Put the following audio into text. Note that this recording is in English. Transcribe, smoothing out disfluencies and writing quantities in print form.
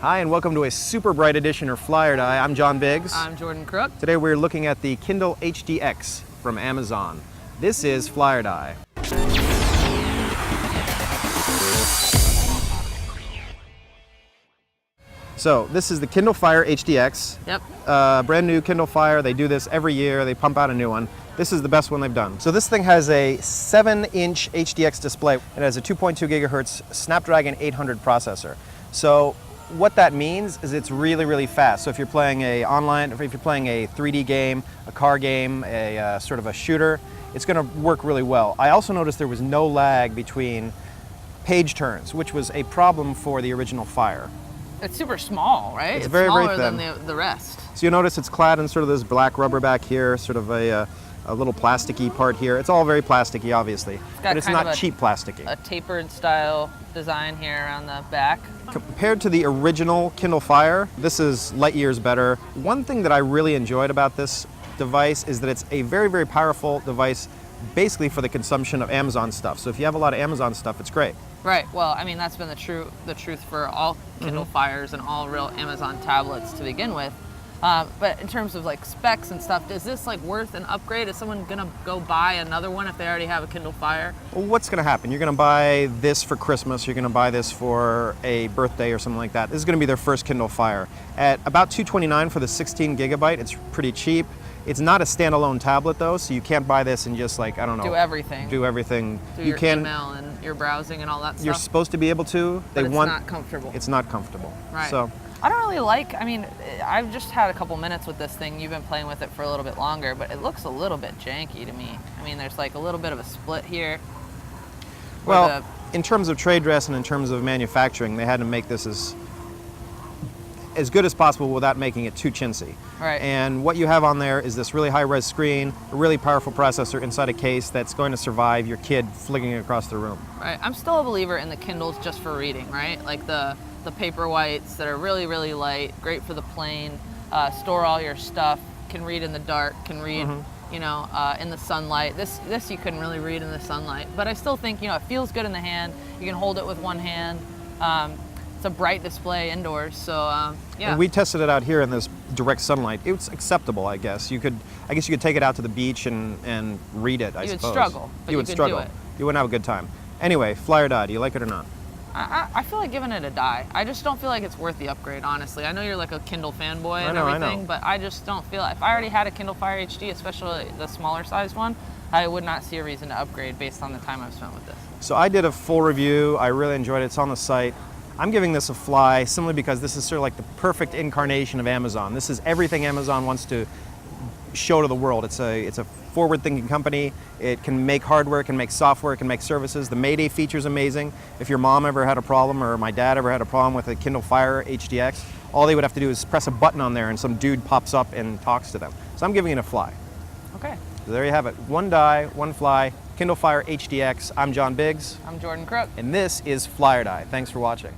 Hi, and welcome to a super bright edition or flyer die. I'm John Biggs. I'm Jordan Crook. Today we're looking at the Kindle HDX from Amazon. This is flyer die. So this is the Kindle Fire HDX. Yep. Brand new Kindle Fire. They do this every year. They pump out a new one. This is the best one they've done. So this thing has a 7-inch HDX display. It has a 2.2 gigahertz Snapdragon 800 processor. So what that means is it's really, really fast. So if you're playing if you're playing a 3D game, a car game, a sort of a shooter, it's going to work really well. I also noticed there was no lag between page turns, which was a problem for the original Fire. It's super small, right? It's very, smaller very thin. Than the rest. So you'll notice it's clad in sort of this black rubber back here, sort of a little plasticky part here. It's all very plasticky, obviously, but it's not cheap plasticky. A tapered style design here on the back. Compared to the original Kindle Fire, this is light years better. One thing that I really enjoyed about this device is that it's a very, very powerful device basically for the consumption of Amazon stuff. So if you have a lot of Amazon stuff, it's great. Right. Well, I mean, that's been the truth for all Kindle Fires and all real Amazon tablets to begin with. But in terms of like specs and stuff, is this like worth an upgrade? Is someone gonna go buy another one if they already have a Kindle Fire? Well, what's gonna happen? You're gonna buy this for Christmas, you're gonna buy this for a birthday or something like that. This is gonna be their first Kindle Fire. At about $229 for the 16 gigabyte, it's pretty cheap. It's not a standalone tablet though, so you can't buy this and just like, I don't know. Do everything. Do everything. Do your email and your browsing and all that stuff. You're supposed to be able to. But it's not comfortable. It's not comfortable. Right. So I don't really I mean, I've just had a couple minutes with this thing. You've been playing with it for a little bit longer, but it looks a little bit janky to me. I mean, there's like a little bit of a split here. Well, in terms of trade dress and in terms of manufacturing, they had to make this as good as possible without making it too chintzy. Right. And what you have on there is this really high-res screen, a really powerful processor inside a case that's going to survive your kid flicking it across the room. Right. I'm still a believer in the Kindles just for reading, right? Like the paper whites that are really, really light, great for the plane, store all your stuff, can read in the dark, can read, you know, in the sunlight. This you couldn't really read in the sunlight, but I still think, you know, it feels good in the hand. You can hold it with one hand. It's a bright display indoors, so yeah. And we tested it out here in this direct sunlight. It's acceptable, I guess. I guess you could take it out to the beach and read it, I suppose. You would struggle, but you would could struggle. do it. You wouldn't have a good time. Anyway, flyer die, do you like it or not? I feel like giving it a die. I just don't feel like it's worth the upgrade, honestly. I know you're like a Kindle fanboy and everything, but I just don't feel if I already had a Kindle Fire HD, especially the smaller size one, I would not see a reason to upgrade based on the time I've spent with this. So I did a full review. I really enjoyed it. It's on the site. I'm giving this a fly simply because this is sort of like the perfect incarnation of Amazon. This is everything Amazon wants to show to the world. It's a forward-thinking company. It can make hardware, it can make software, it can make services. The Mayday feature is amazing. If your mom ever had a problem or my dad ever had a problem with a Kindle Fire HDX, all they would have to do is press a button on there and some dude pops up and talks to them. So I'm giving it a fly. Okay. So there you have it. One die, one fly, Kindle Fire HDX. I'm John Biggs. I'm Jordan Crook. And this is Flyer Die. Thanks for watching.